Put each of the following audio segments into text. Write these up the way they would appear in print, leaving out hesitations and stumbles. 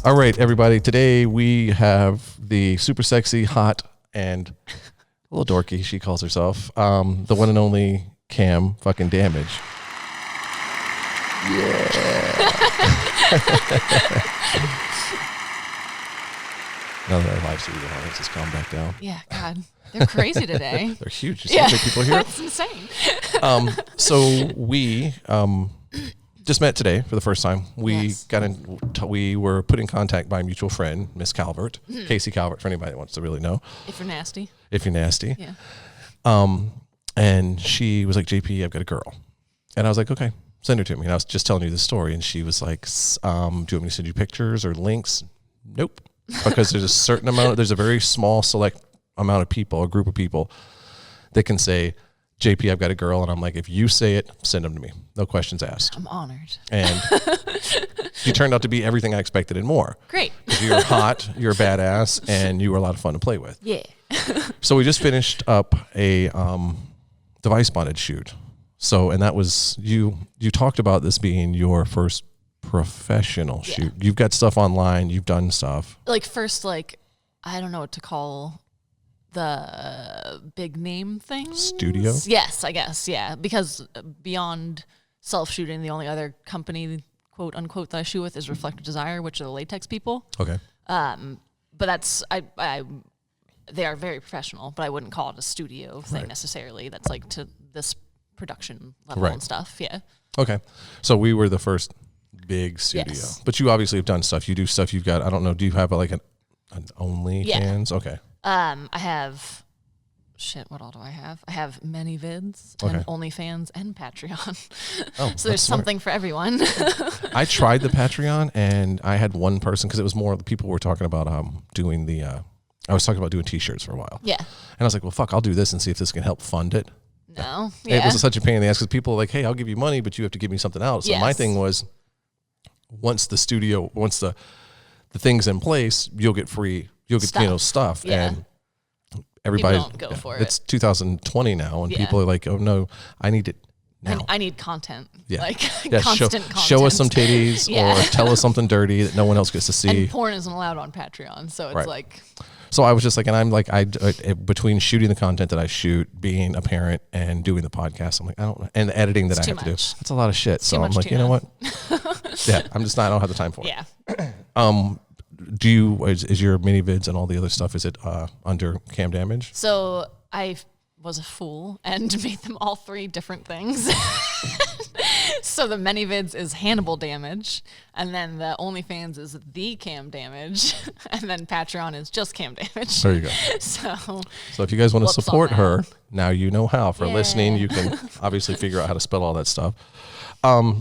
All right, everybody. Today we have the super sexy, hot, and a little dorky, she calls herself, the one and only Cam fucking Damage. Yeah. Now that our live studio audience has calmed back down. Yeah, God. They're crazy today. They're huge. You see how many people here? That's insane. So we just met today for the first time. We we were put in contact by a mutual friend, Miss Calvert, Casey Calvert, for anybody that wants to really know. If you're nasty. If you're nasty. Yeah. And she was like, JP, I've got a girl. And I was like, okay, send her to me. And I was just telling you the story. And she was like, do you want me to send you pictures or links? Nope. Because there's a certain amount, there's a very small select amount of people, a group of people that can say, JP, I've got a girl. And I'm like, if you say it, send them to me. No questions asked. I'm honored. And you turned out to be everything I expected and more. Great. You're hot, you're a badass, and you were a lot of fun to play with. Yeah. So we just finished up a device bondage shoot. So, and that was, you talked about this being your first professional shoot. You've got stuff online, you've done stuff. Like first, like, I don't know what to call the big name things. Studio? Yes, I guess, yeah. Because beyond self-shooting, the only other company, quote unquote, that I shoot with is Reflective Desire, which are the latex people. Okay. But that's, they are very professional, but I wouldn't call it a studio thing necessarily. That's like to this production level and stuff, yeah. Okay. So we were the first big studio. Yes. But you obviously have done stuff. You do stuff. You've got, I don't know, do you have like an OnlyFans? Okay. I have, what all do I have? I have many vids and OnlyFans and Patreon. Oh, so there's something for everyone. I tried the Patreon and I had one person, because it was more, people were talking about doing the, I was talking about doing t-shirts for a while. Yeah. And I was like, well, fuck, I'll do this and see if this can help fund it. No. It was such a pain in the ass because people are like, hey, I'll give you money, but you have to give me something else. So my thing was, once the thing's in place, you'll get free, stuff. Yeah. And everybody don't go for it. It's 2020 now, and people are like, oh no, I need it now. I need content. Yeah. Like constant content. Show us some titties or tell us something dirty that no one else gets to see. And porn isn't allowed on Patreon, so it's like. So I was just like, and I'm like, between shooting the content that I shoot, being a parent, and doing the podcast, I'm like, I don't know, and the editing that I have to do, that's a lot of shit. So I'm like, you know what? I'm just not. I don't have the time for it. Yeah. Do you? Is your mini vids and all the other stuff? Is it under Cam Damage? So I was a fool and made them all three different things. So the many vids is Hannibal Damage, and then the OnlyFans is the Cam Damage, and then Patreon is just Cam Damage. There you go. So if you guys want to support her, now you know how. For listening, you can obviously figure out how to spell all that stuff.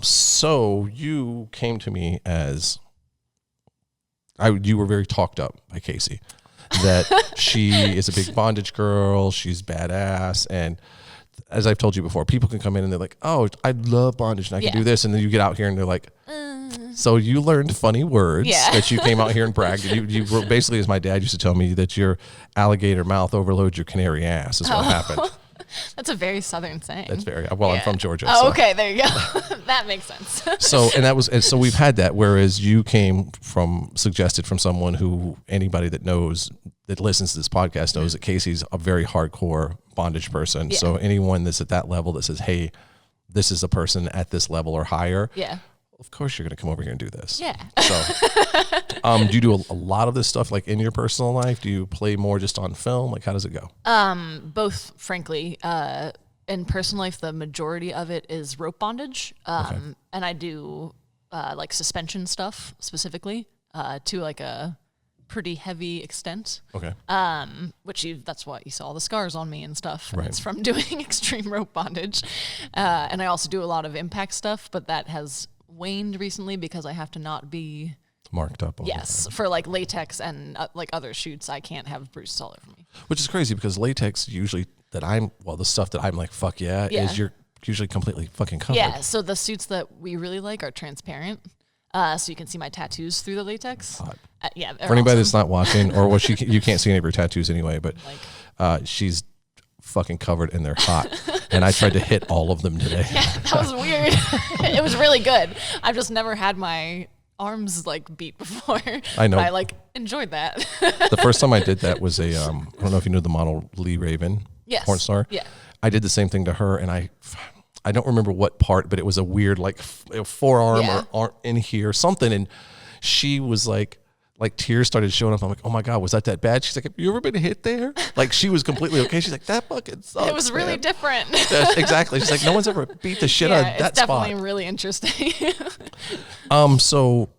So you came to me as you were very talked up by Casey, that she is a big bondage girl, she's badass, and as I've told you before, people can come in and they're like, oh, I love bondage and I can do this. And then you get out here and they're like, so you learned funny words that you came out here and bragged. You were basically, as my dad used to tell me, that your alligator mouth overloads your canary ass is what happened. That's a very Southern saying. That's very, well, I'm from Georgia. Oh, so. Okay, there you go. That makes sense. So we've had that, whereas you came suggested from someone who, anybody that listens to this podcast knows that Casey's a very hardcore bondage person. Yeah. So anyone that's at that level that says, hey, this is a person at this level or higher. Yeah. Of course you're going to come over here and do this. Yeah. So, do you do a lot of this stuff like in your personal life? Do you play more just on film? Like, how does it go? Both, frankly. In personal life, the majority of it is rope bondage. And I do like suspension stuff specifically to like a pretty heavy extent. Okay. That's what you saw the scars on me and stuff. And it's from doing extreme rope bondage. And I also do a lot of impact stuff, but that has waned recently because I have to not be marked up. For like latex and like other shoots, I can't have bruises all over me. Which is crazy because latex usually the stuff that I'm like, fuck is you're usually completely fucking covered. Yeah, so the suits that we really like are transparent. So you can see my tattoos through the latex. For anybody awesome. That's not watching, or you can't see any of her tattoos anyway, but she's fucking covered and they're hot. And I tried to hit all of them today. Yeah, that was weird. It was really good. I've just never had my arms like beat before. I know. But I like enjoyed that. The first time I did that was I don't know if you knew the model Lee Raven, Yes. porn star. Yeah. I did the same thing to her, and I don't remember what part, but it was a weird like forearm or arm in here, something, and she was like tears started showing up. I'm like, oh my God, was that bad? She's like, have you ever been hit there? Like she was completely okay. She's like, that fucking sucks. It was really different. Exactly. She's like, no one's ever beat the shit out of that spot. It's definitely really interesting. So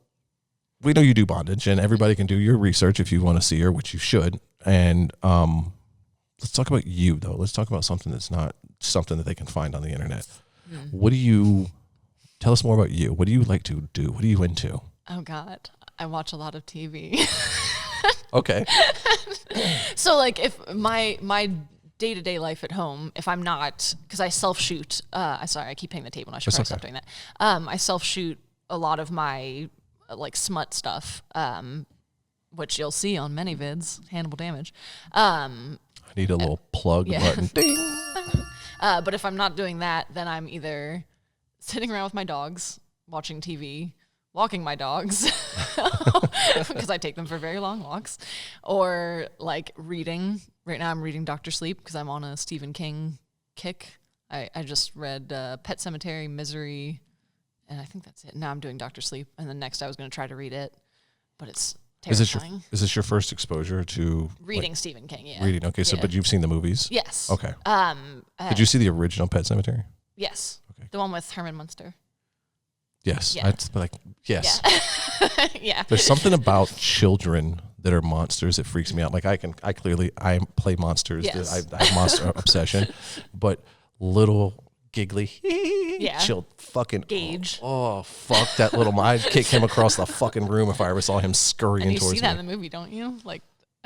we know you do bondage, and everybody can do your research if you want to see her, which you should. And let's talk about you though. Let's talk about something that's not something that they can find on the internet. What do you tell us more about you? What do you like to do? What are you into? Oh God. I watch a lot of TV. Okay. So like if my day-to-day life at home, if I'm not, because I self-shoot, sorry, I keep hitting the table and I should probably stop doing that. I self-shoot a lot of my like smut stuff, which you'll see on many vids, Hannibal Damage. I need a little plug button. Ding. But if I'm not doing that, then I'm either sitting around with my dogs, watching TV, walking my dogs because I take them for very long walks, or like reading. Right now I'm reading Dr. Sleep because I'm on a Stephen King kick. I just read Pet Sematary, Misery, and I think that's it. Now I'm doing Dr. Sleep, and then next I was going to try to read it, but it's terrifying. Is this your first exposure to reading Stephen King? Yeah. Reading. Okay, so but you've seen the movies? Yes. Okay. Did you see the original Pet Sematary? Yes. Okay. The one with Herman Munster. Yes. Yeah. Yes. Yeah. Yeah. There's something about children that are monsters that freaks me out. Like I play monsters. Yes. I have monster obsession, but little giggly, chill fucking Gage. Oh, fuck that little. I'd kick him across the fucking room if I ever saw him scurrying towards me. You see that in the movie, don't you? Like,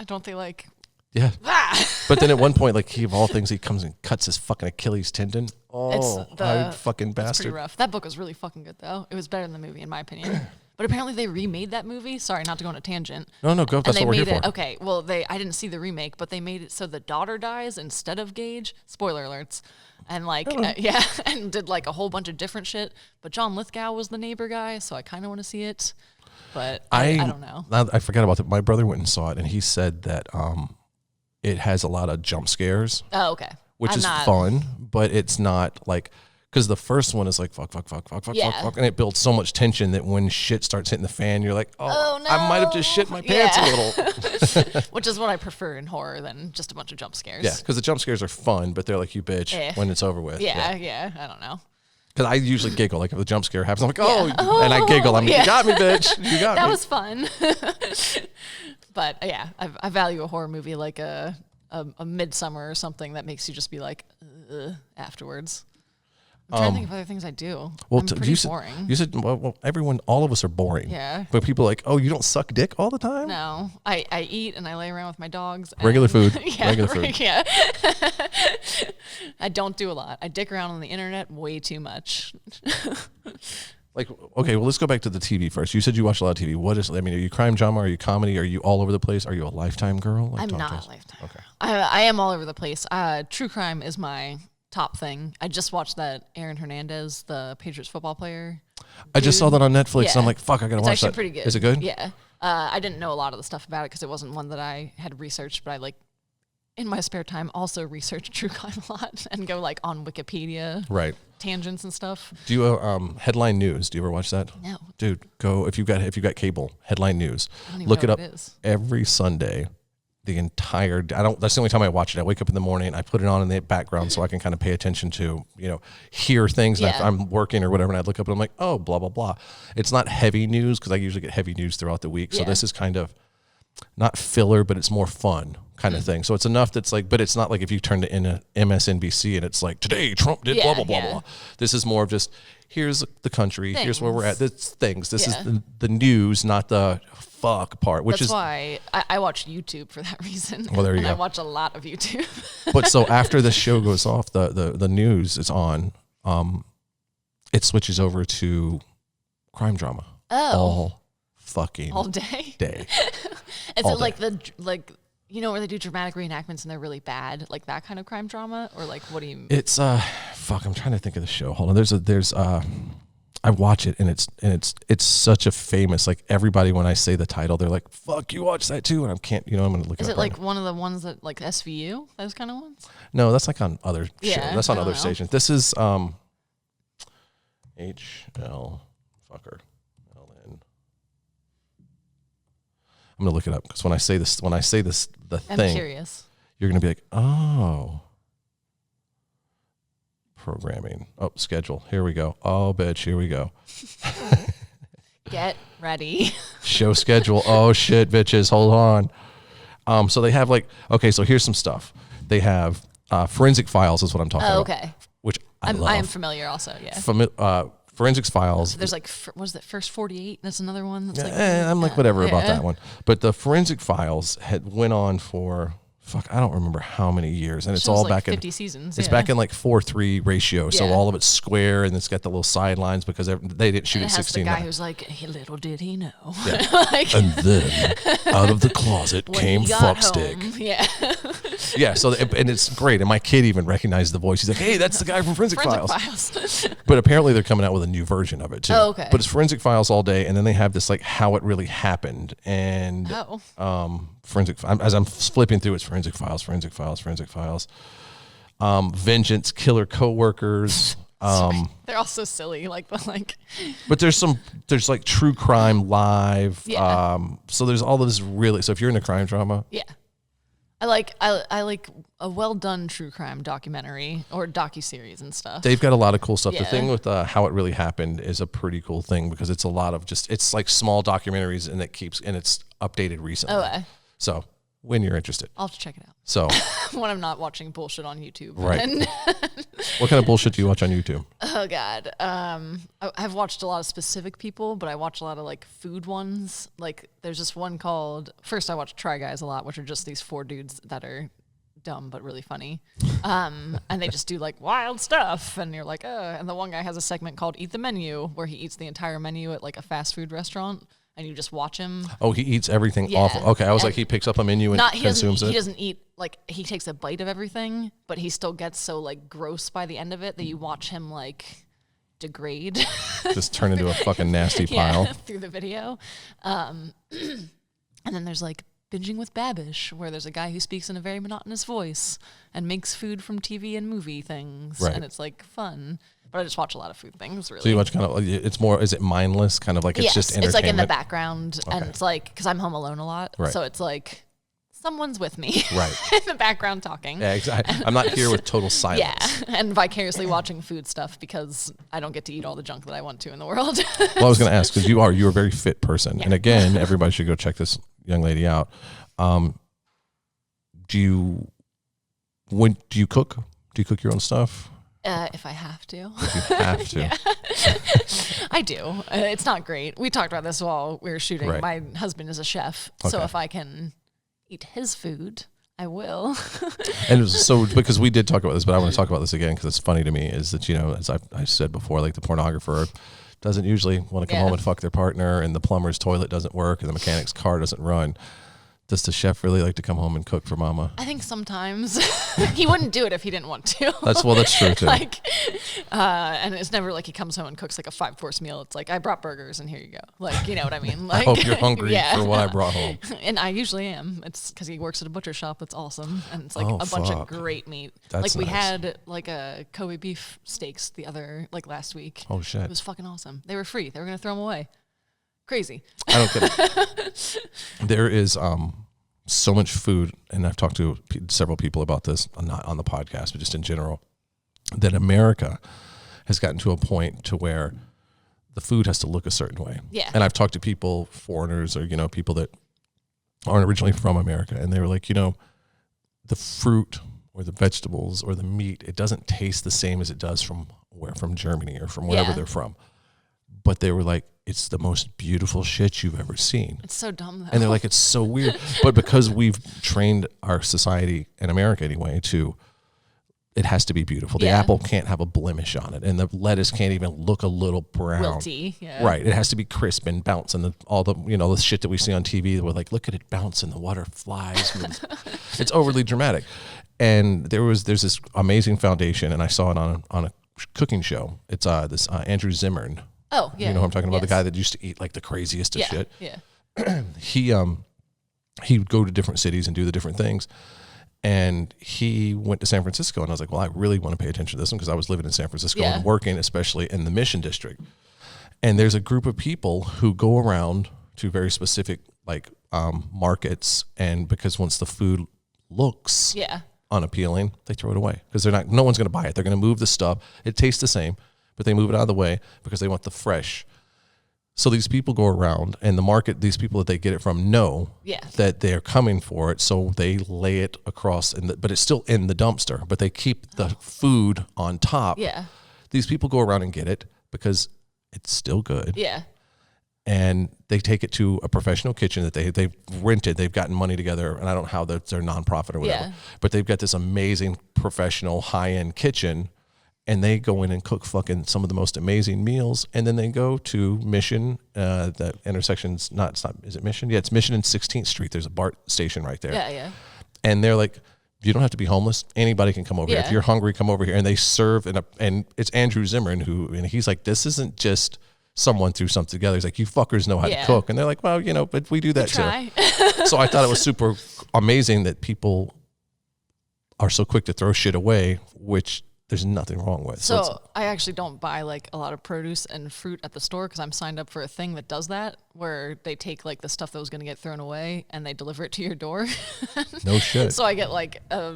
don't they like? Yeah. Ah! But then at one point, like of all things, he comes and cuts his fucking Achilles tendon. Oh, I fucking bastard. It's pretty rough. That book was really fucking good, though. It was better than the movie, in my opinion. But apparently they remade that movie. Sorry, not to go on a tangent. No, go. That's what we're here for. Okay, well, I didn't see the remake, but they made it so the daughter dies instead of Gage. Spoiler alerts. And and did like a whole bunch of different shit. But John Lithgow was the neighbor guy, so I kind of want to see it. But I don't know. I forgot about that. My brother went and saw it, and he said that it has a lot of jump scares. Oh, okay. Which is fun, but it's not like, because the first one is like fuck, and it builds so much tension that when shit starts hitting the fan, you're like, oh no, I might have just shit my pants a little. Which is what I prefer in horror than just a bunch of jump scares. Yeah, because the jump scares are fun, but they're like, you bitch, when it's over with. Yeah, I don't know. Because I usually giggle, like if the jump scare happens, I'm like, and I giggle. You got me, bitch. You got me. That was fun. But yeah, I value a horror movie like a Midsummer or something that makes you just be like, afterwards. I'm trying to think of other things I do. Well, I'm pretty boring. You said, well, all of us are boring. Yeah. But people are like, oh, you don't suck dick all the time? No. I eat and I lay around with my dogs. Regular food. Regular food. Yeah. I don't do a lot. I dick around on the internet way too much. Like, okay, well, let's go back to the TV first. You said you watch a lot of TV. Are you crime drama? Are you comedy? Are you all over the place? Are you a Lifetime girl? I'm not a Lifetime. Okay. I am all over the place. True crime is my top thing. I just watched that Aaron Hernandez, the Patriots football player. I just saw that on Netflix, and I'm like, fuck, I gotta watch that. It's actually pretty good. Is it good? Yeah. I didn't know a lot of the stuff about it because it wasn't one that I had researched, but I in my spare time also research true crime a lot and go on Wikipedia. Right. Tangents and stuff. Do you Headline News? Do you ever watch that? No. Dude, go if you've got cable. Headline News. I don't even Look know it up what it is. every Sunday. The entire that's the only time I watch it. I wake up in the morning, I put it on in the background so I can kind of pay attention to, hear things. And if I'm working or whatever, and I look up and I'm like, oh, blah, blah, blah. It's not heavy news because I usually get heavy news throughout the week. So this is kind of not filler, but it's more fun kind of thing. So it's enough that's but it's not like if you turn to MSNBC and it's like, today Trump did blah, blah, blah, blah. This is more of just, here's the country, here's where we're at. This is the news, not the fuck part, That's why I watch YouTube for that reason. Well, there you go. I watch a lot of YouTube. But so after the show goes off, the news is on, it switches over to crime drama. Oh. All fucking all day. Is all it like day. where they do dramatic reenactments and they're really bad, like that kind of crime drama, or what do you? It's fuck. I'm trying to think of the show. Hold on. There's I watch it and it's such a famous, like everybody, when I say the title, they're like, fuck, you watch that too? And I can't, I'm going to look it up. Is it like one of the ones that like SVU, those kind of ones? No, that's like on other shows. That's on other know. stations. This is HL fucker. LN. I'm going to look it up because when I say this, the thing. I'm curious. You're going to be like, oh. Programming. Oh, schedule. Here we go. Oh, bitch. Here we go. Get ready. Show schedule. Oh, shit, bitches. Hold on. So they have like, okay, so here's some stuff. They have Forensic Files is what I'm talking about. Okay. Which I love. I am familiar also, yeah. Forensic Files. There's like, what is that, First 48? That's another one. That's like, I'm like, whatever about that one. But the Forensic Files went on for... I don't remember how many years, and it's all like back 50 in seasons. It's back in like 4:3 ratio, so all of it's square, and it's got the little sidelines because they didn't shoot and at it has 16. The guy who's like, hey, little did he know. Yeah. Like, and then out of the closet came Fuckstick. Yeah. Yeah. So and it's great, and my kid even recognized the voice. He's like, "Hey, that's the guy from Forensic Files." But apparently they're coming out with a new version of it too. Oh, okay. But it's Forensic Files all day, and then they have this like how it really happened, and as I'm flipping through, it's Forensic Files. Vengeance, Killer Coworkers. They're all so silly, But there's like True Crime Live. Yeah. So there's all of this really. So if you're into crime drama, yeah, I like a well done true crime documentary or docuseries and stuff. they've got a lot of cool stuff. Yeah. The thing with how it really happened is a pretty cool thing because it's a lot of it's like small documentaries and it's updated recently. Okay. So when you're interested, I'll have to check it out. So when I'm not watching bullshit on YouTube. Right. What kind of bullshit do you watch on YouTube? Oh God. I've watched a lot of specific people, but I watch a lot of like food ones. Like there's this one called, first I watch Try Guys a lot, which are just these 4 dudes that are dumb but really funny. And they just do like wild stuff and you're like, and the one guy has a segment called Eat the Menu where he eats the entire menu at like a fast food restaurant. And you just watch him. Oh, he eats everything awful. Okay, I was like, he picks up a menu and consumes it. He doesn't eat, like, he takes a bite of everything, but he still gets so, like, gross by the end of it that you watch him, like, degrade. Just turn into a fucking nasty pile. Through the video. And then there's, like, Binging with Babish, where there's a guy who speaks in a very monotonous voice and makes food from TV and movie things. Right. And it's, like, fun. But I just watch a lot of food things, really. So you watch kind of, it's more, is it mindless? Kind of like it's just entertainment? It's like in the background. Okay. And it's like, because I'm home alone a lot. Right. So it's like, someone's with me. Right. In the background talking. Yeah, exactly. I'm not here with total silence. Yeah. And vicariously watching food stuff because I don't get to eat all the junk that I want to in the world. Well, I was going to ask, because you're a very fit person. Yeah. And again, everybody should go check this young lady out. Do you cook? Do you cook your own stuff? If I have to. If you have to. I do. It's not great. We talked about this while we were shooting. Right. My husband is a chef, so if I can eat his food, I will. And so, because we did talk about this, but I want to talk about this again because it's funny to me, is that, as I said before, like the pornographer doesn't usually want to come home and fuck their partner, and the plumber's toilet doesn't work, and the mechanic's car doesn't run. Does the chef really like to come home and cook for mama? I think sometimes. He wouldn't do it if he didn't want to. That's true too. And it's never like he comes home and cooks like a 5-course meal. It's like, I brought burgers and here you go. Like, you know what I mean? Like, I hope you're hungry for what I brought home. And I usually am. It's because he works at a butcher shop. That's awesome. And it's like bunch of great meat. That's we had like a Kobe beef steaks last week. Oh shit. It was fucking awesome. They were free. They were going to throw them away. Crazy. I don't get it. There is so much food, and I've talked to several people about this, not on the podcast, but just in general, that America has gotten to a point to where the food has to look a certain way. Yeah. And I've talked to people, foreigners, or people that aren't originally from America, and they were like, the fruit or the vegetables or the meat, it doesn't taste the same as it does from Germany or from wherever they're from. But they were like, it's the most beautiful shit you've ever seen. It's so dumb, though. And they're like, it's so weird. But because we've trained our society, in America anyway, it has to be beautiful. The apple can't have a blemish on it, and the lettuce can't even look a little brown. Wilty, yeah. Right. It has to be crisp and bounce, and all the the shit that we see on TV, we're like, look at it bounce, and the water flies. It's overly dramatic. And there's this amazing foundation, and I saw it on a cooking show. It's this Andrew Zimmern. Oh, yeah. You know who I'm talking about? Yes. The guy that used to eat like the craziest of shit. Yeah. He would go to different cities and do the different things. And he went to San Francisco, and I was like, well, I really want to pay attention to this one because I was living in San Francisco and working, especially in the Mission District. And there's a group of people who go around to very specific like markets, and because once the food looks unappealing, they throw it away because no one's going to buy it. They're going to move the stuff. It tastes the same, but they move it out of the way because they want the fresh. So these people go around, and the market, these people that they get it from know that they're coming for it. So they lay it across, but it's still in the dumpster, but they keep the food on top. Yeah. These people go around and get it because it's still good. Yeah. And they take it to a professional kitchen that they've rented. They've gotten money together, and I don't know how they're nonprofit or whatever, but they've got this amazing professional high-end kitchen. And they go in and cook fucking some of the most amazing meals. And then they go to Mission, the intersection's is it Mission? Yeah, it's Mission and 16th Street. There's a BART station right there. Yeah. And they're like, you don't have to be homeless. Anybody can come over here. If you're hungry, come over here. And they serve, and it's Andrew Zimmern and he's like, this isn't just someone threw something together. He's like, you fuckers know how to cook. And they're like, well, but we do that too. So I thought it was super amazing that people are so quick to throw shit away, which there's nothing wrong with. So I actually don't buy like a lot of produce and fruit at the store because I'm signed up for a thing that does that, where they take like the stuff that was going to get thrown away and they deliver it to your door. No shit. So I get like a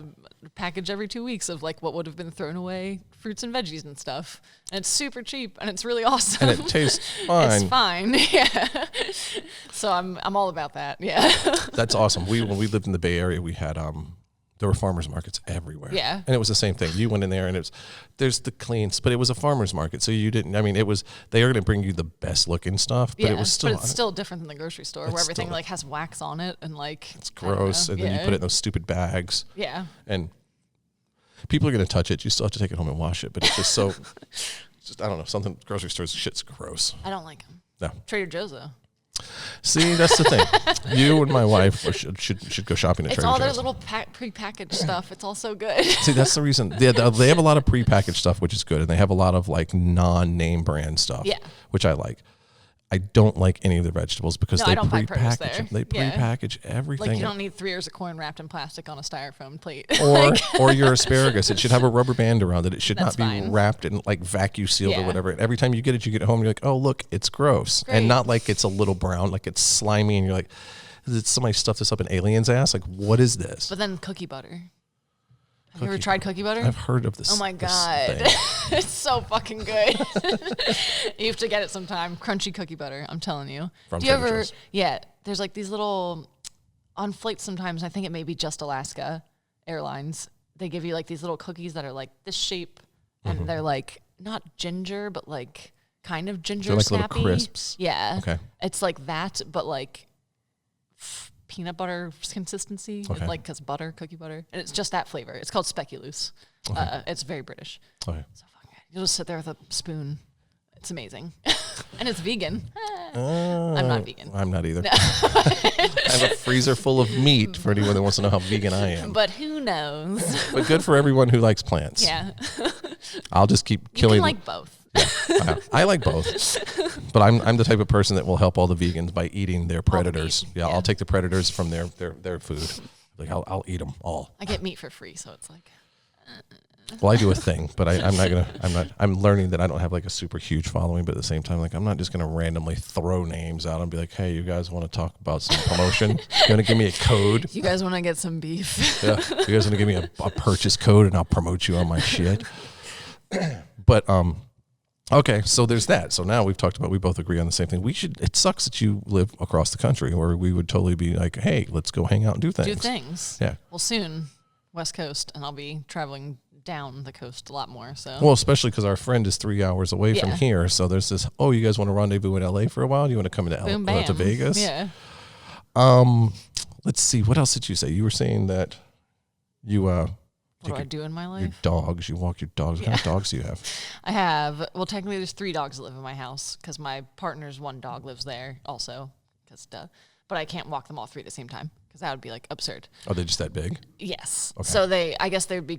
package every 2 weeks of like what would have been thrown away, fruits and veggies and stuff. And it's super cheap and it's really awesome. And it tastes fine. It's fine. Yeah. So I'm all about that. Yeah. That's awesome. When we lived in the Bay Area, we had there were farmers markets everywhere. Yeah. And it was the same thing. You went in there and there's the cleans, but it was a farmer's market. So you didn't, they are going to bring you the best looking stuff, but it was still. But it's still different than the grocery store where everything like has wax on it and like. It's gross. And then you put it in those stupid bags. Yeah. And people are going to touch it. You still have to take it home and wash it, but it's just so, I don't know, something, grocery stores, shit's gross. I don't like them. No. Trader Joe's though. See, that's the thing. You and my wife should go shopping at Trader Joe's. It's all their little pre-packaged stuff. It's all so good. See, that's the reason. They have a lot of pre-packaged stuff, which is good, and they have a lot of like non-name brand stuff, which I like. I don't like any of the vegetables because they pre-package them. They pre-package everything. Like you don't need 3 ears of corn wrapped in plastic on a styrofoam plate. Or your asparagus. It should have a rubber band around it. It should not be wrapped in like vacuum sealed or whatever. And every time you get it home, you're like, oh, look, it's gross. Great. And not like it's a little brown, like it's slimy and you're like, did somebody stuff this up an alien's ass? Like, what is this? But then cookie butter. Have you ever tried cookie butter? I've heard of this. Oh my God. It's so fucking good. You have to get it sometime. Crunchy cookie butter, I'm telling you. Do you ever, there's like these little, on flights sometimes, I think it may be just Alaska Airlines, they give you like these little cookies that are like this shape, and they're like, not ginger, but like kind of ginger they're like snappy. Little crisps. Yeah. Okay. It's like that, but like peanut butter consistency, like because cookie butter, and it's just that flavor. It's called Speculoos. Okay. It's very British. Okay. So fucking good. You'll just sit there with a spoon. It's amazing, and it's vegan. I'm not vegan. I'm not either. No. I have a freezer full of meat for anyone that wants to know how vegan I am. But who knows? But good for everyone who likes plants. Yeah. I'll just keep killing. You can like both. Yeah, I like both, but I'm the type of person that will help all the vegans by eating their predators. Yeah, I'll take the predators from their food. Like I'll eat them all. I get meat for free, so it's like. Well, I do a thing, but I'm learning that I don't have like a super huge following, but at the same time, like I'm not just gonna randomly throw names out and be like, hey, you guys want to talk about some promotion? You want to give me a code? You guys want to get some beef? Yeah, you guys want to give me a purchase code and I'll promote you on my shit. But okay, so there's that. So now we've talked about, we both agree on the same thing. It sucks that you live across the country, or we would totally be like, hey, let's go hang out and do things. Yeah. Well, soon, West Coast, and I'll be traveling down the coast a lot more. So. Well, especially because our friend is 3 hours away from here. So there's this, oh, you guys want to rendezvous in LA for a while? Do you want to come to Vegas? Yeah. Let's see. What else did you say? You were saying that you, what do I do in my life? Your dogs. You walk your dogs. What kind of dogs do you have? I have, well, technically there's 3 dogs that live in my house because my partner's one dog lives there also. But I can't walk them all 3 at the same time because that would be like absurd. Are they just that big? Yes. Okay. So I guess they would be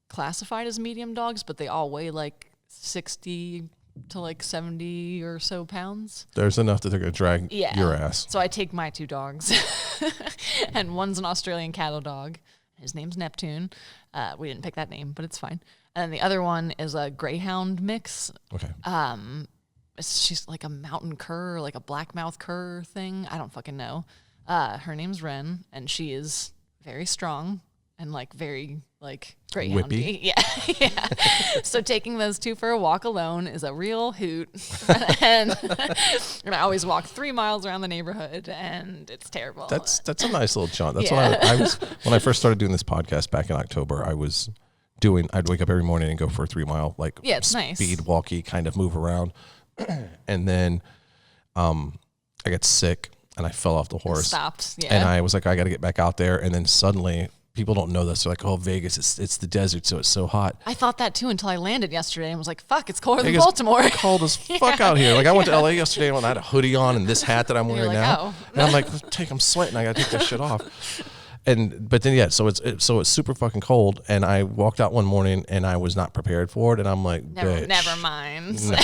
classified as medium dogs, but they all weigh like 60 to like 70 or so pounds. There's enough that they're going to drag your ass. So I take my 2 dogs, and one's an Australian cattle dog. His name's Neptune. We didn't pick that name, but it's fine. And then the other one is a greyhound mix. Okay. She's like a mountain cur, like a blackmouth cur thing. I don't fucking know. Her name's Ren, and she is very strong and like very like greyhoundy. Yeah. So taking those 2 for a walk alone is a real hoot. and I always walk 3 miles around the neighborhood, and it's terrible. That's a nice little jaunt. That's what I was when I first started doing this podcast back in October. I'd wake up every morning and go for a 3 mile it's nice. Speed walkie kind of move around. And then I got sick and I fell off the horse. Stopped. Yeah. And I was like, I got to get back out there. And then suddenly people don't know this. They're like, oh, Vegas, it's the desert, so it's so hot. I thought that too until I landed yesterday and was like, fuck, it's colder than Baltimore. Cold as fuck out here. Like I went to LA yesterday and I had a hoodie on and this hat that I'm wearing now. Oh. And I'm like, I'm sweating. I got to take that shit off. So it's super fucking cold, and I walked out one morning and I was not prepared for it, and I'm like, never mind. No.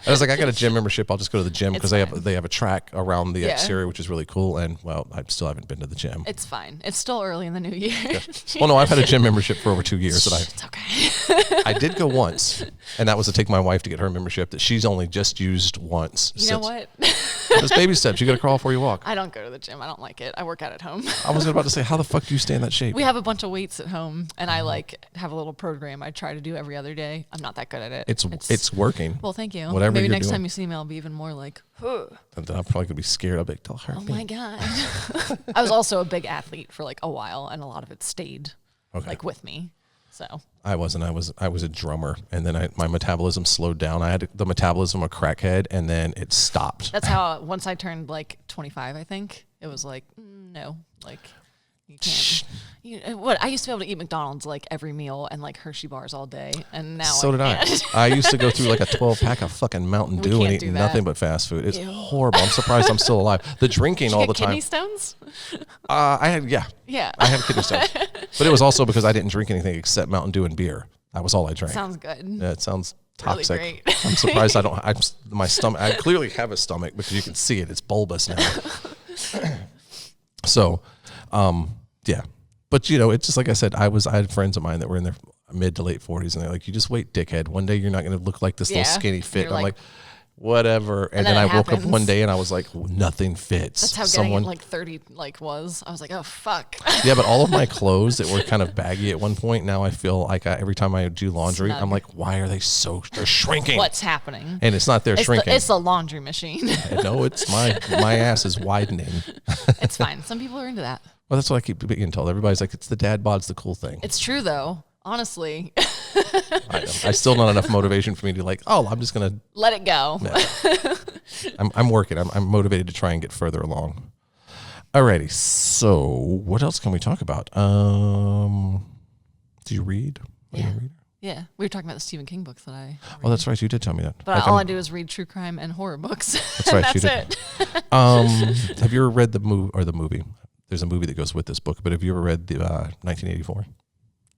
I was like, I got a gym membership. I'll just go to the gym because they have a track around the exterior, which is really cool. And well, I still haven't been to the gym. It's fine. It's still early in the new year. Yeah. Well, no, I've had a gym membership for over 2 years. It's okay. I did go once, and that was to take my wife to get her membership that she's only just used once. You know what? It's baby steps. You got to crawl before you walk. I don't go to the gym. I don't like it. I work out at home. I was about to say, how the fuck do you stay in that shape? We have a bunch of weights at home, and I have a little program I try to do every other day. I'm not that good at it. It's working. Well, thank you. Whatever Maybe you're next doing. time you see me, I'll be even more like, huh. And then I'm probably gonna be scared. I'll be like, tell her. Oh my God. I was also a big athlete for like a while, and a lot of it stayed like with me. So I wasn't. I was a drummer, and then my metabolism slowed down. I had the metabolism of a crackhead, and then it stopped. That's how once I turned like 25, I think it was like no, like you can't. I used to be able to eat McDonald's like every meal and like Hershey bars all day, and now so did I. I used to go through like a 12-pack of fucking Mountain Dew and eat nothing but fast food. It's horrible. I'm surprised I'm still alive. The drinking all the time. Kidney stones? I had I had kidney stones, but it was also because I didn't drink anything except Mountain Dew and beer. That was all I drank. Sounds good. Yeah, it sounds toxic. Really great. I'm surprised my stomach. I clearly have a stomach because you can see it. It's bulbous now. So, yeah. But it's just like I said, I had friends of mine that were in their mid to late 40s, and they're like, "You just wait, dickhead. One day you're not going to look like this little skinny fit." And I'm like, "Whatever." And then I woke up one day and I was like, "Nothing fits." That's how getting it like 30 was. I was like, "Oh fuck." Yeah, but all of my clothes that were kind of baggy at one point, now I feel like every time I do laundry, I'm like, "Why are they're shrinking?" What's happening? And it's not shrinking. It's a laundry machine. No, it's my ass is widening. It's fine. Some people are into that. Well, that's what I keep being told. Everybody's like, it's the dad bod's the cool thing. It's true, though. Honestly. I still not enough motivation for me to I'm just going to... Let it go. No. I'm working. I'm motivated to try and get further along. Alrighty. So what else can we talk about? Do you read? Yeah. We were talking about the Stephen King books that I read. Oh, that's right. You did tell me that. But all I do is read true crime and horror books. That's right. That's it. Have you ever read the movie? There's a movie that goes with this book, but have you ever read the 1984?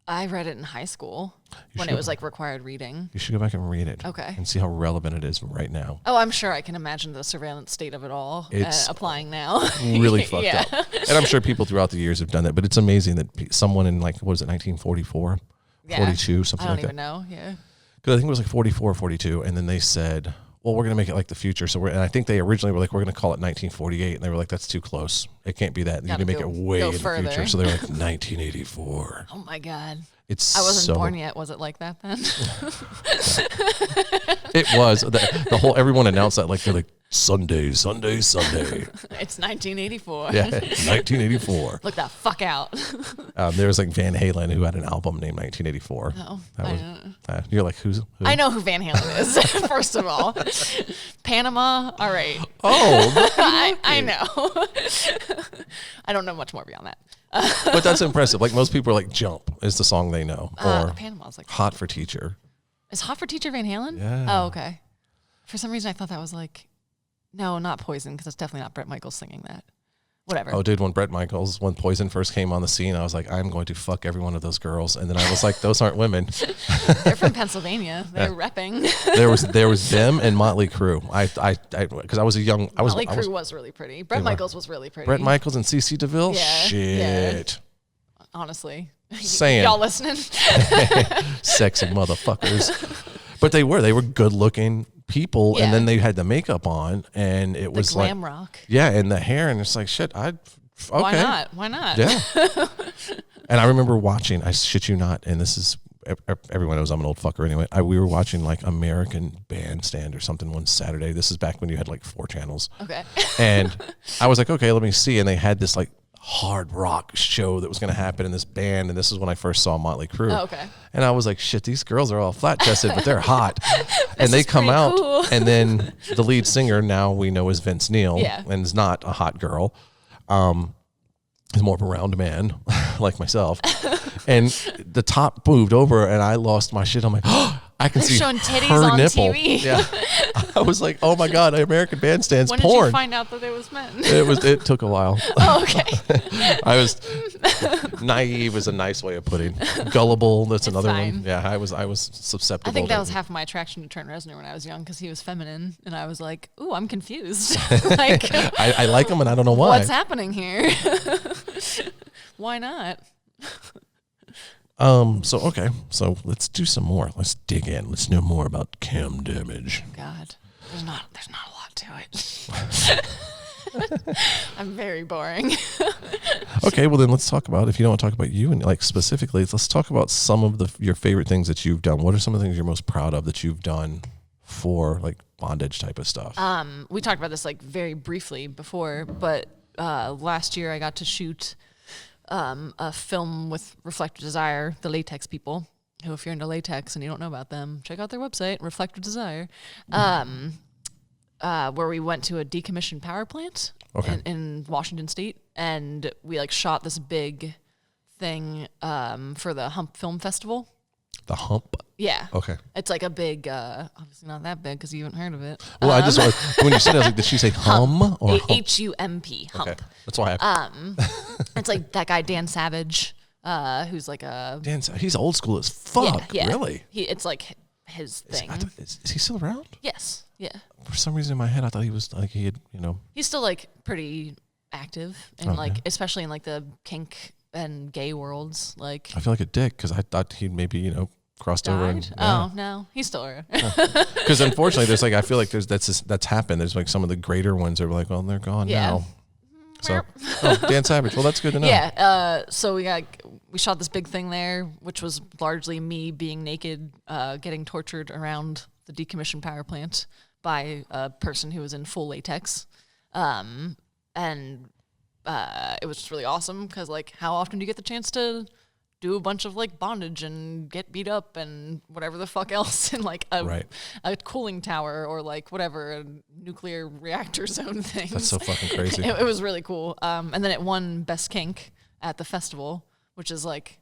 I read it in high school when it was like required reading. You should go back and read it. Okay. And see how relevant it is right now. Oh, I'm sure I can imagine the surveillance state of it all applying now. Really fucked up. And I'm sure people throughout the years have done that, but it's amazing that someone in 1944, 42, something like that. I don't even know. Yeah. Because I think it was 44 or 42, and then they said, well, we're going to make it like the future. And I think they originally were like, we're going to call it 1948. And they were like, that's too close. It can't be that. You need to make it way in the future. So they're like 1984. Oh my God. I wasn't born yet. Was it like that then? It was. The whole, everyone announced that they're like, Sunday. It's 1984. Yeah, 1984. Look that fuck out. There was Van Halen who had an album named 1984. Oh, you're like, who? I know who Van Halen is, first of all. Panama, all right. Oh. I know. I don't know much more beyond that. But that's impressive. Most people are like, Jump is the song they know. Or Panama's Hot for Teacher. Is Hot for Teacher Van Halen? Yeah. Oh, okay. For some reason, I thought that was no, not Poison, because it's definitely not Bret Michaels singing that. whatever. Oh, dude, when Poison first came on the scene, I was like, I'm going to fuck every one of those girls. And then I was like, those aren't women. They're from Pennsylvania. They're repping. There was them and Motley Crue. Because I was a young. Motley Crue was really pretty. Bret Michaels was really pretty. Bret Michaels and CC DeVille. Yeah, shit. Yeah. Honestly, saying y'all listening? Sexy motherfuckers. But they were good looking people, and then they had the makeup on, and it was glam like rock. Yeah, and the hair, and it's like shit. Okay. Why not? Yeah. And I remember watching. I shit you not, and this is everyone knows I'm an old fucker anyway. We were watching like American Bandstand or something one Saturday. This is back when you had like 4 channels. Okay. And I was like, okay, let me see. And they had this like hard rock show that was going to happen in this band, and this is when I first saw Motley Crue. Oh, okay. And I was like, shit, these girls are all flat chested, but they're hot. And they come out, cool. and then the lead singer now we know is Vince Neil, yeah. and is not a hot girl. He's more of a round man like myself. And the top moved over, and I lost my shit. I'm like, oh, I can see showing titties her on nipple. TV. Yeah, I was like, oh my god, American Bandstand's when porn. When did you find out that it was men? It took a while. Oh, okay. I was naive is a nice way of putting gullible. That's another fine. one. Yeah, I was susceptible. I think that was half of my attraction to Trent Reznor when I was young, because he was feminine, and I was like, ooh, I'm confused. Like, I like him, and I don't know why. What's happening here? Why not? So let's do some more. Let's dig in. Let's know more about cam damage. God, there's not a lot to it. I'm very boring. Okay, well then let's talk about, if you don't want to talk about you and like specifically, let's talk about some of your favorite things that you've done. What are some of the things you're most proud of that you've done for like bondage type of stuff? We talked about this like very briefly before, but last year I got to shoot a film with Reflective Desire, the latex people, who, if you're into latex and you don't know about them, check out their website, Reflective Desire, where we went to a decommissioned power plant in Washington State, and we like shot this big thing for the Hump Film Festival. The Hump? Yeah. Okay. It's like a big, obviously not that big because you haven't heard of it. Well, I just when you said it, I was like, did she say hum or hump? H-U-M-P, Hump. Okay. That's why it's like that guy Dan Savage, who's like a he's old school as fuck. Yeah. Really? It's like his thing. Is he still around? Yes. Yeah. For some reason in my head, I thought he was like he had, He's still like pretty active and like especially in like the kink and gay worlds. Like I feel like a dick because I thought he'd maybe crossed over. And, Oh no, he's still around. Because unfortunately, there's like I feel like that's happened. There's like some of the greater ones are like, well, they're gone now. So Dan Savage. Well, that's good to know. Yeah. So we shot this big thing there, which was largely me being naked, getting tortured around the decommissioned power plant by a person who was in full latex, and it was just really awesome because like how often do you get the chance to do a bunch of like bondage and get beat up and whatever the fuck else in like a cooling tower or like whatever, a nuclear reactor zone thing. That's so fucking crazy. It was really cool. And then it won Best Kink at the festival, which is like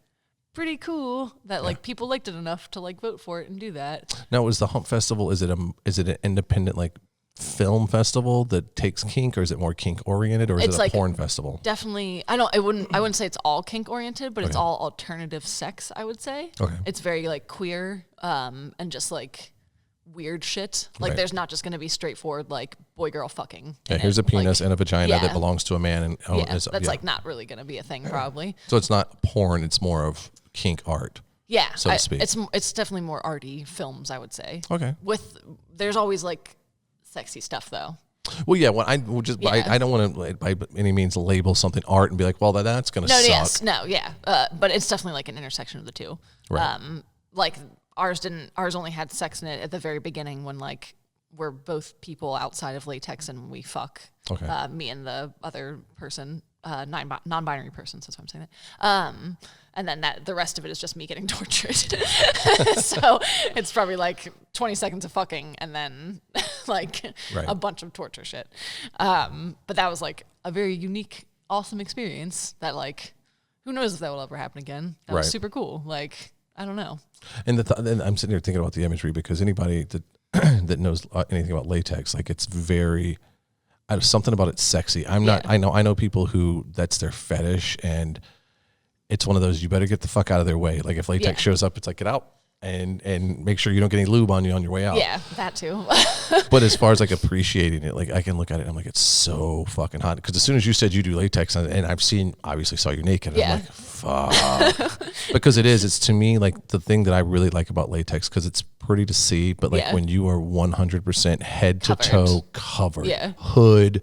pretty cool that like people liked it enough to like vote for it and do that. Now, is the Hump Festival, is it an independent like film festival that takes kink, or is it more kink oriented, or is it a like porn festival? Definitely. I wouldn't say it's all kink oriented, but it's all alternative sex, I would say. Okay. It's very like queer and just like weird shit. Like there's not just going to be straightforward like boy girl fucking. Yeah, here's a penis and a vagina that belongs to a man, and that's like not really going to be a thing probably. So it's not porn, it's more of kink art. Yeah, so to speak. It's definitely more arty films, I would say. Okay. There's always like sexy stuff though. Well, yeah. I don't want to by any means label something art and be like, well, that's going to suck. Yes, no, yeah. But it's definitely like an intersection of the two. Right. Like ours only had sex in it at the very beginning when like we're both people outside of latex and we fuck. Okay. Me and the other person, non-binary person. So that's why I'm saying that. And then the rest of it is just me getting tortured. So it's probably like 20 seconds of fucking and then like a bunch of torture shit. But that was like a very unique, awesome experience that like, who knows if that will ever happen again. That was super cool. Like, I don't know. And I'm sitting here thinking about the imagery because anybody that that knows anything about latex, like it's very, something about it's sexy. I'm not. I know people who that's their fetish, and it's one of those. You better get the fuck out of their way. Like if latex shows up, it's like get out. And make sure you don't get any lube on you on your way out. Yeah, that too. But as far as like appreciating it, like I can look at it and I'm like, it's so fucking hot. Because as soon as you said you do latex, and obviously saw you naked, and I'm like, fuck. Because it's to me like the thing that I really like about latex, because it's pretty to see, but like when you are 100% head to toe covered, hood,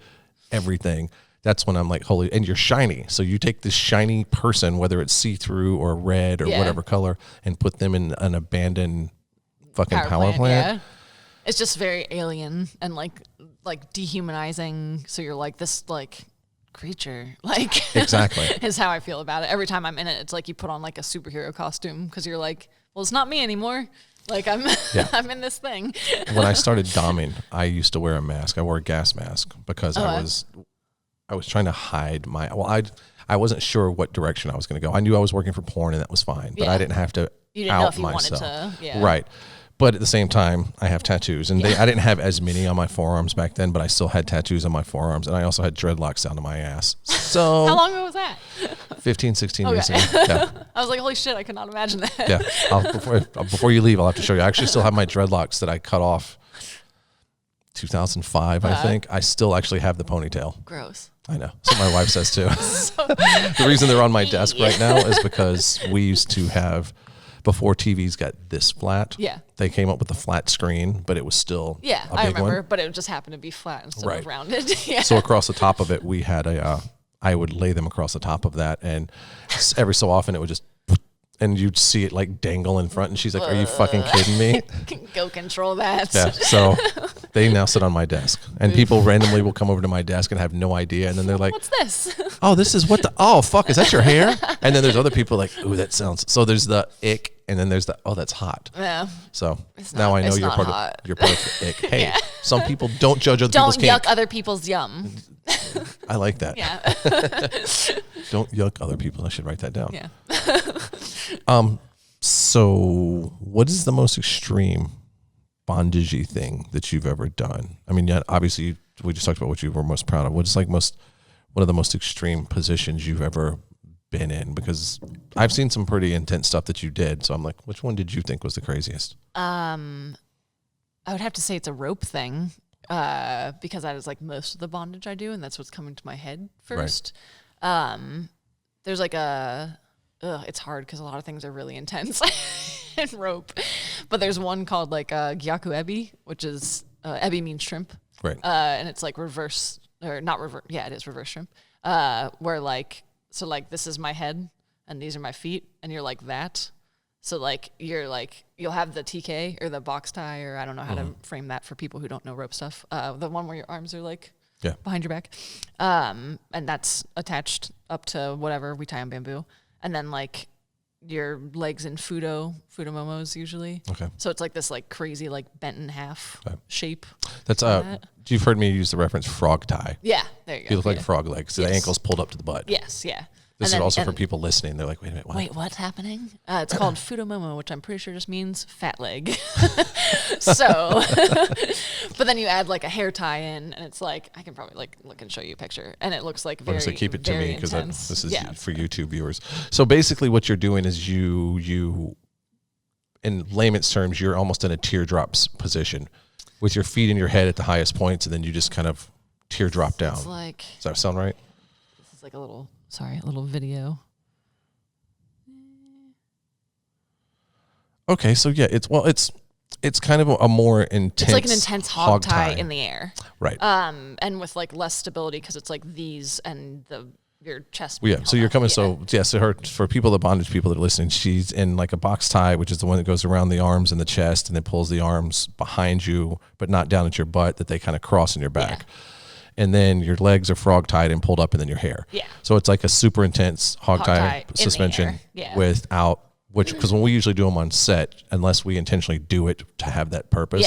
everything. That's when I'm like, holy, and you're shiny. So you take this shiny person, whether it's see-through or red or whatever color, and put them in an abandoned fucking power plant. Yeah. It's just very alien and like dehumanizing. So you're like this like creature, like exactly is how I feel about it. Every time I'm in it, it's like you put on like a superhero costume because you're like, well, it's not me anymore. Like I'm in this thing. When I started doming, I used to wear a mask. I wore a gas mask because I was trying to hide I wasn't sure what direction I was going to go. I knew I was working for porn and that was fine, but I didn't have to out myself. Wanted to, right. But at the same time, I have tattoos, and I didn't have as many on my forearms back then, but I still had tattoos on my forearms, and I also had dreadlocks down to my ass. So how long ago was that? 15, 16 years ago. Yeah. I was like, holy shit, I cannot imagine that. Yeah. Before you leave, I'll have to show you. I actually still have my dreadlocks that I cut off 2005, I think. I still actually have the ponytail. Gross. I know. So my wife says too. The reason they're on my desk right now is because we used to have, before TVs got this flat, they came up with a flat screen, but it was still a big I remember, one. but it just happened to be flat instead of rounded. So across the top of it, we had I would lay them across the top of that, and every so often it would just, and you'd see it like dangle in front, and she's like, are you fucking kidding me? Go control that. Yeah, so they now sit on my desk, and people randomly will come over to my desk and have no idea, and then they're like, what's this? Oh, this is oh, fuck, is that your hair? And then there's other people like, ooh, that sounds, so there's the ick, and then there's the, oh, that's hot. Yeah. So now I know you're part of the ick. Hey, some people don't judge other people's kink. Don't yuck other people's yum. I like that. Yeah. Don't yuck other people. I should write that down. Yeah. So what is the most extreme bondage-y thing that you've ever done? I mean, yeah, obviously we just talked about what you were most proud of. What's like one of the most extreme positions you've ever been in? Because I've seen some pretty intense stuff that you did. So I'm like, which one did you think was the craziest? I would have to say it's a rope thing. Because that is like most of the bondage I do, and that's what's coming to my head first. Right. There's like it's hard because a lot of things are really intense in rope, but there's one called like gyaku ebi, which is ebi means shrimp, right? And it's like reverse or not reverse. Yeah, it is reverse shrimp. Where like this is my head and these are my feet, and you're like that. So like you'll have the TK or the box tie, or I don't know how to frame that for people who don't know rope stuff. The one where your arms are like behind your back, and that's attached up to whatever we tie on bamboo, and then like your legs in fudomomos usually. Okay. So it's like this like crazy like bent in half shape. That's you've heard me use the reference frog tie. Yeah, there you go. You look like a frog leg, so the ankle's pulled up to the butt. Yes, yeah. This is also for people listening. They're like, wait a minute, what? Wait, what's happening? It's called fudomomo, which I'm pretty sure just means fat leg. So, but then you add like a hair tie in, and it's like, I can probably like look and show you a picture, and it looks like very, keep it to me because this is for YouTube viewers. So basically what you're doing is you, in layman's terms, you're almost in a teardrops position with your feet and your head at the highest points, and then you just kind of teardrop down. It's like, does that sound right? This is like a little video. Okay, so yeah, it's kind of a more intense. It's like an intense hog tie in the air, right? And with like less stability because it's like these and your chest. Yeah, so you're coming. So for people, the bondage people that are listening, she's in like a box tie, which is the one that goes around the arms and the chest, and then pulls the arms behind you, but not down at your butt. That they kind of cross in your back. Yeah. And then your legs are frog tied and pulled up, and then your hair. Yeah. So it's like a super intense hog tie suspension without, because when we usually do them on set, unless we intentionally do it to have that purpose,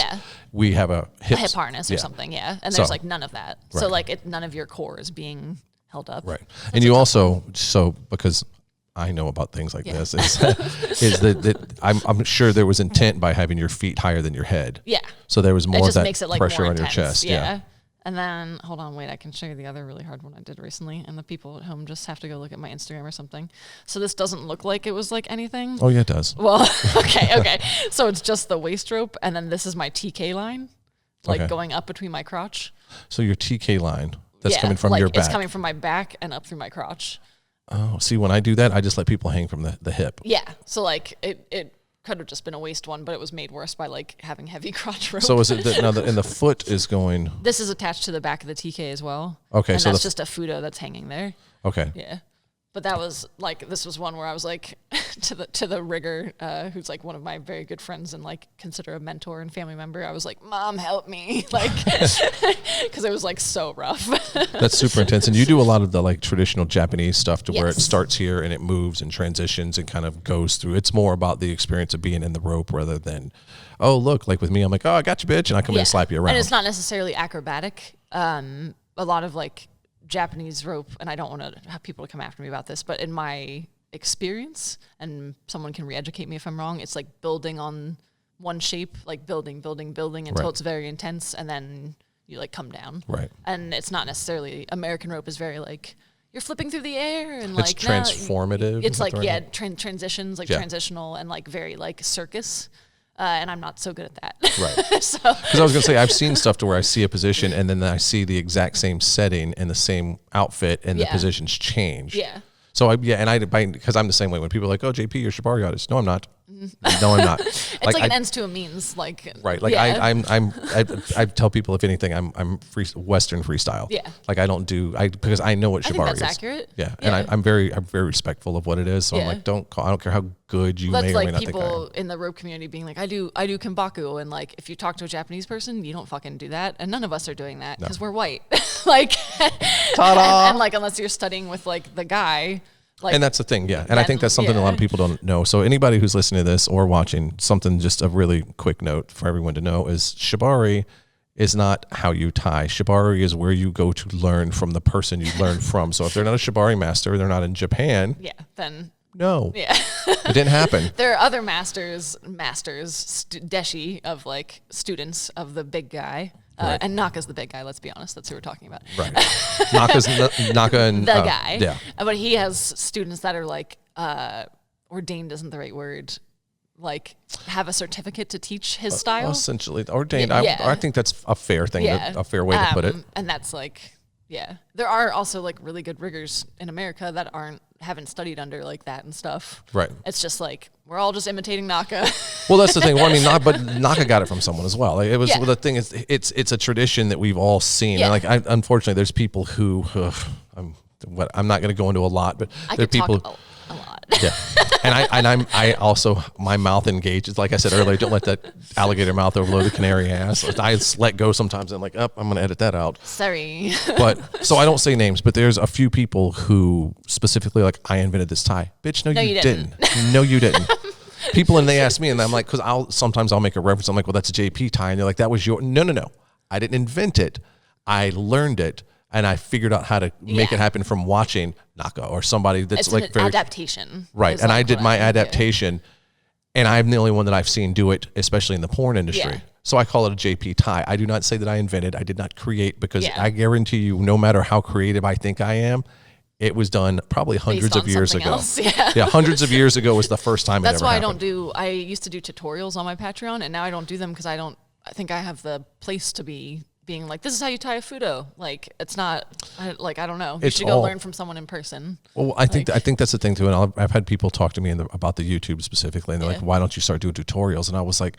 we have a hip harness or something. Yeah. And there's like none of that. Right. So like none of your core is being held up. Right. And you also, because I know about things like this, is that I'm sure there was intent by having your feet higher than your head. Yeah. So there was more of that pressure on your chest. Yeah. And then, hold on, wait, I can show you the other really hard one I did recently, and the people at home just have to go look at my Instagram or something. So this doesn't look like it was like anything. Oh, yeah, it does. Well, okay. So it's just the waist rope, and then this is my TK line, like going up between my crotch. So your TK line, that's coming from your back. It's coming from my back and up through my crotch. Oh, see, when I do that, I just let people hang from the hip. Yeah, so like it could have just been a waist one, but it was made worse by like having heavy crotch rope. So is it now and the foot is going? This is attached to the back of the TK as well. Okay, and so that's just a fudo that's hanging there. Okay. Yeah, but that was like, this was one where I was like to the rigger, who's like one of my very good friends and like consider a mentor and family member. I was like, Mom, help me, like, because it was like so rough. That's super intense. And you do a lot of the like traditional Japanese stuff to where it starts here and it moves and transitions and kind of goes through. It's more about the experience of being in the rope rather than, oh, look, like with me, I'm like, oh, I got you, bitch. And I come in and slap you around. And it's not necessarily acrobatic. A lot of like Japanese rope, and I don't want to have people to come after me about this, but in my experience, and someone can re-educate me if I'm wrong, it's like building on one shape, like building until it's very intense, and then you like come down. Right. And it's not necessarily, American rope is very like, you're flipping through the air and it's like transformative. It's like transitions, like transitional and like very like circus. And I'm not so good at that. Right. Because I was going to say, I've seen stuff to where I see a position and then I see the exact same setting and the same outfit and the positions change. Yeah. So because I'm the same way. When people are like, oh, JP, you're Shibari artist. No, I'm not. No, I'm not. It's like an ends to a means, like right. Like I tell people, if anything, I'm Western freestyle. Yeah. Like I don't do because I know what Shibari is. That's accurate. Yeah. And I'm very respectful of what it is. So I'm like, I don't care how good you may or may not think I am. That's like people in the rope community being like, I do Kenbaku, and like if you talk to a Japanese person, you don't fucking do that, and none of us are doing that because we're white. Like, ta-da! And like unless you're studying with like the guy. Like, and that's the thing, yeah. And I think that's something a lot of people don't know. So anybody who's listening to this or watching, something, just a really quick note for everyone to know is Shibari is not how you tie. Shibari is where you go to learn from the person you learn from. So if they're not a Shibari master, they're not in Japan. Yeah, then... No. Yeah. It didn't happen. There are other deshi of like students of the big guy. And Naka's the big guy, let's be honest. That's who we're talking about. Right. Naka and... the guy. Yeah. But he has students that are like, ordained isn't the right word, like have a certificate to teach his style. Essentially. Ordained. Yeah. I think that's a fair thing, a fair way to put it. And that's like, yeah. There are also like really good riggers in America that haven't studied under like that and stuff. Right. It's just like, we're all just imitating Naka. Well, that's the thing. Well, I mean, but Naka got it from someone as well. Like, it was the thing is, it's a tradition that we've all seen. Yeah. And like, unfortunately, there's people who I'm not going to go into a lot, but there are people. Talk a lot. Yeah. And I also, my mouth engages. Like I said earlier, don't let that alligator mouth overload the canary ass. I let go sometimes and I'm like, I'm going to edit that out. Sorry. But so I don't say names, but there's a few people who specifically like, I invented this tie. Bitch, no, you didn't. No, you didn't. People, and they ask me, and I'm like, because sometimes I'll make a reference. I'm like, well, that's a JP tie. And they're like, that was your, no. I didn't invent it. I learned it. And I figured out how to make it happen from watching Naka or somebody that's it's like an very adaptation. Right. And I did my adaptation, and I'm the only one that I've seen do it, especially in the porn industry. Yeah. So I call it a JP tie. I do not say that I invented. I did not create, because I guarantee you, no matter how creative I think I am, it was done probably hundreds of years ago. Yeah, hundreds of years ago was the first time That's it ever why happened. I used to do tutorials on my Patreon, and now I don't do them because I think I have the place to be being like, this is how you tie a fudo. Like, it's not, I don't know. You should go learn from someone in person. Well, I think that's the thing too. And I've had people talk to me about the YouTube specifically, and they're like, why don't you start doing tutorials? And I was like,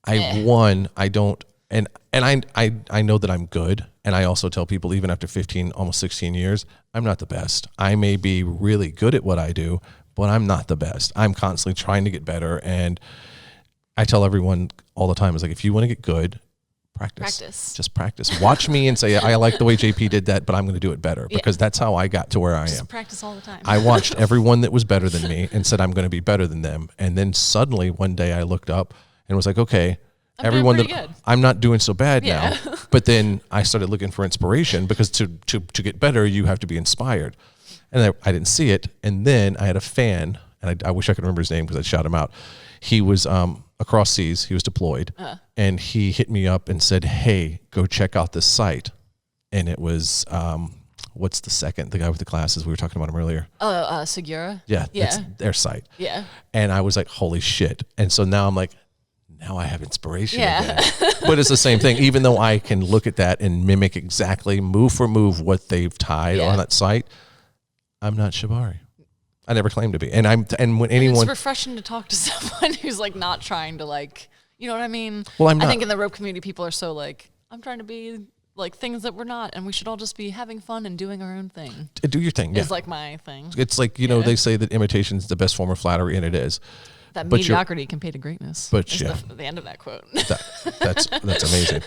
I don't, and I know that I'm good. And I also tell people, even after 15, almost 16 years, I'm not the best. I may be really good at what I do, but I'm not the best. I'm constantly trying to get better. And I tell everyone all the time, is like, if you want to get good, practice. Just practice. Watch me and say, I like the way JP did that, but I'm going to do it better, because that's how I got to where I am. Practice all the time. I watched everyone that was better than me and said, I'm going to be better than them. And then suddenly one day I looked up and was like, okay, I'm not doing so bad now. But then I started looking for inspiration, because to get better, you have to be inspired. And I didn't see it. And then I had a fan, and I wish I could remember his name because I shout him out. He was a across seas. He was deployed, and he hit me up and said, "Hey, go check out this site." And it was what's the guy with the glasses? We were talking about him earlier. Segura. Yeah, it's their site. Yeah. And I was like, "Holy shit!" And so now I'm like, now I have inspiration again. But it's the same thing. Even though I can look at that and mimic exactly move for move what they've tied on that site, I'm not shibari. I never claimed to be. And when anyone, it's refreshing to talk to someone who's like not trying to like, you know what I mean? Well, I'm not. I think in the rope community, people are so like, I'm trying to be like things that we're not, and we should all just be having fun and doing our own thing. Do your thing. It's like my thing. It's like, you know, they say that imitation is the best form of flattery, and it is. That mediocrity can pay to greatness. But the end of that quote. That's amazing.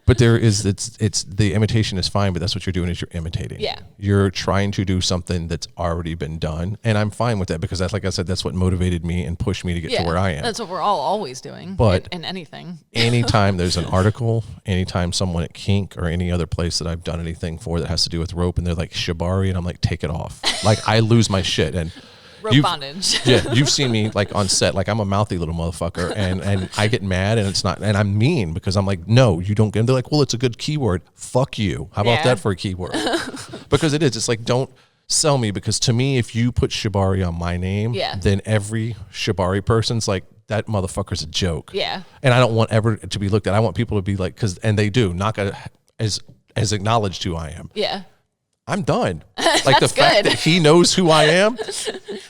But there is it's the imitation is fine, but that's what you're doing is you're imitating. Yeah. You're trying to do something that's already been done, and I'm fine with that because that's, like I said, that's what motivated me and pushed me to get to where I am. That's what we're all always doing. But in anything. Anytime there's an article, anytime someone at Kink or any other place that I've done anything for that has to do with rope, and they're like shibari, and I'm like, take it off. Like I lose my shit. And rope bondage. Yeah, you've seen me like on set, like I'm a mouthy little motherfucker, and I get mad, and it's not, and I'm mean because I'm like, no, you don't. And they're like, well, it's a good keyword. Fuck you. How about that for a keyword? Because it is. It's like, don't sell me, because to me, if you put shibari on my name, then every shibari person's like, that motherfucker's a joke. Yeah. And I don't want ever to be looked at. I want people to be like, and they do, not as acknowledged who I am. Yeah. I'm done. Like the fact that he knows who I am.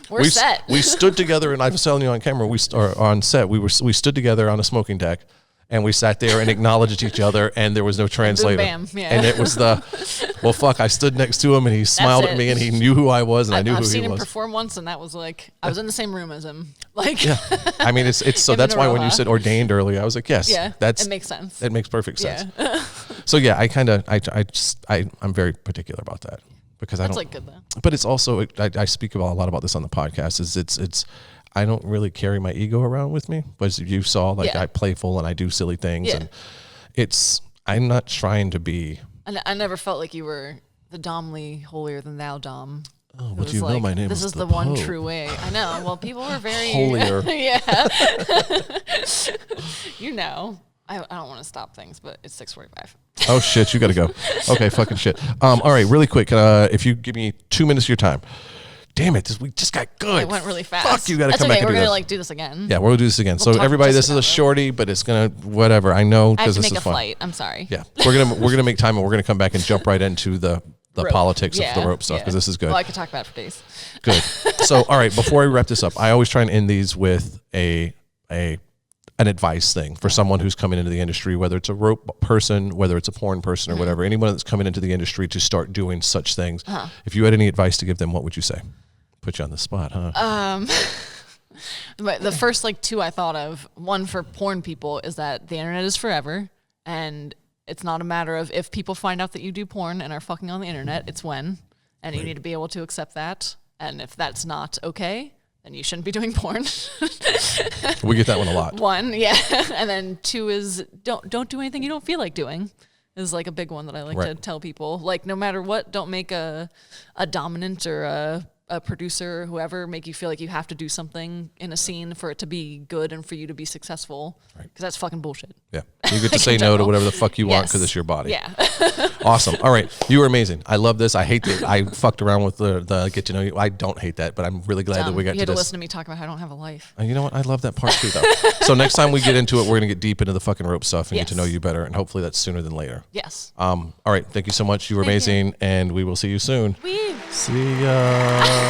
We're set. We stood together, and I was telling you on camera, or on set, we stood together on a smoking deck, and we sat there and acknowledged each other, and there was no translator. Bam, yeah. And it was well, fuck, I stood next to him, and he smiled at me, and he knew who I was, and I knew who he was. I've seen him perform once, and that was like, I was in the same room as him. Like, yeah. I mean, it's so that's why when you said ordained earlier, I was like, yes, it makes sense. It makes perfect sense. Yeah. So yeah, I'm very particular about that. Because that's like good though. But it's also, I speak about a lot about this on the podcast, is it's I don't really carry my ego around with me, but as you saw, like I playful and I do silly things, and I'm not trying to be. And I never felt like you were the Domly holier than thou Dom. Oh, but you know my name. This is the one true way. I know. Well, people were very holier. Yeah. You know. I don't want to stop things, but it's 6:45. Oh shit, you got to go. Okay, fucking shit. All right, really quick. If you give me 2 minutes of your time. Damn it, we just got good. It went really fast. Fuck, you got to come back and do this. We're gonna do this again. Yeah, we'll do this again. So everybody, this is a shorty, but it's gonna whatever. I know because this is fun. I have to make a flight. I'm sorry. Yeah, we're gonna make time, and we're gonna come back and jump right into the politics of the rope stuff, because this is good. Well, I could talk about it for days. Good. So, all right, before I wrap this up, I always try and end these with an advice thing for someone who's coming into the industry, whether it's a rope person, whether it's a porn person, or whatever, anyone that's coming into the industry to start doing such things. If you had any advice to give them, what would you say? Put you on the spot, huh? But the first 2 I thought of, one for porn people, is that the internet is forever, and it's not a matter of if people find out that you do porn and are fucking on the internet, it's when, and you need to be able to accept that. And if that's not okay, then you shouldn't be doing porn. We get that one a lot. 1, yeah. And then 2 is don't do anything you don't feel like doing. Is a big one that I like to tell people. No matter what, don't make a dominant or a producer or whoever make you feel like you have to do something in a scene for it to be good and for you to be successful. Because that's fucking bullshit. Yeah. You get to say no to whatever the fuck you want because it's your body. Yeah. Awesome. All right. You were amazing. I love this. I hate that I fucked around with the get to know you. I don't hate that, but I'm really glad that we got to this. You had to listen to me talk about how I don't have a life. You know what? I love that part too, though. So next time we get into it, we're going to get deep into the fucking rope stuff and get to know you better, and hopefully that's sooner than later. Yes. All right. Thank you so much. You were amazing, and we will see you soon. Wee. See ya.